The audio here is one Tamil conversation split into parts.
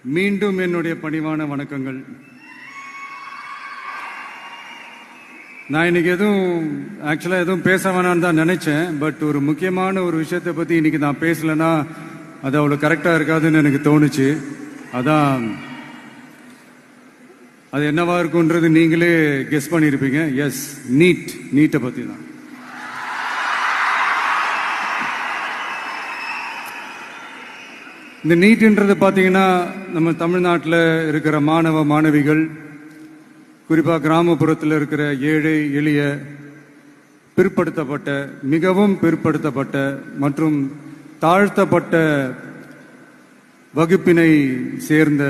மீண்டும் என்னுடைய பணிவான வணக்கங்கள். நான் இன்னைக்கு எதுவும் பேச வேணான்னு தான் நினைச்சேன். பட் ஒரு முக்கியமான ஒரு விஷயத்தை பத்தி இன்னைக்கு நான் பேசலன்னா அது அவ்வளவு கரெக்டா இருக்காதுன்னு எனக்கு தோணுச்சு. அதான் அது என்னவா இருக்கும்ன்றது நீங்களே கெஸ் பண்ணியிருப்பீங்க. எஸ், நீட்டை பத்தி தான். இந்த நீட்ன்றது பார்த்தீங்கன்னா நம்ம தமிழ்நாட்டில் இருக்கிற மாணவ மாணவிகள், குறிப்பாக கிராமப்புறத்தில் இருக்கிற ஏழை எளிய பிற்படுத்தப்பட்ட, மிகவும் பிற்படுத்தப்பட்ட மற்றும் தாழ்த்தப்பட்ட வகுப்பினை சேர்ந்த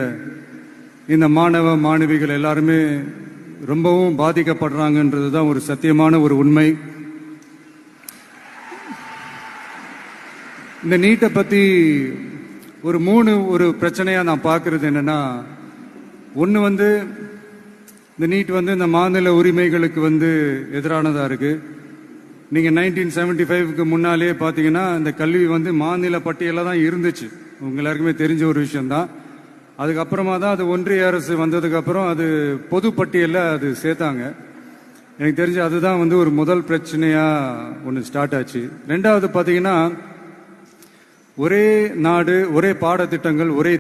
இந்த மாணவ மாணவிகள் எல்லாருமே ரொம்பவும் பாதிக்கப்படுறாங்கன்றது தான் ஒரு சத்தியமான ஒரு உண்மை. இந்த நீட்டை பற்றி ஒரு பிரச்சனையா நான் பார்க்கறது என்னன்னா, ஒன்று இந்த நீட் இந்த மாநில உரிமைகளுக்கு எதிரானதா இருக்கு. நீங்க 1975க்கு முன்னாலே பார்த்தீங்கன்னா இந்த கல்வி மாநில பட்டியலில் தான் இருந்துச்சு. உங்க எல்லாருக்குமே தெரிஞ்ச ஒரு விஷயம்தான். அதுக்கப்புறமா தான் அது ஒன்றிய அரசு வந்ததுக்கு அப்புறம் அது பொது பட்டியலில் அது சேர்த்தாங்க. எனக்கு தெரிஞ்சு அதுதான் ஒரு முதல் பிரச்சனையா ஒன்று ஸ்டார்ட் ஆச்சு. ரெண்டாவது பார்த்தீங்கன்னா, ஒரே நாடு, ஒரே பாடத்திட்டங்கள், ஒரே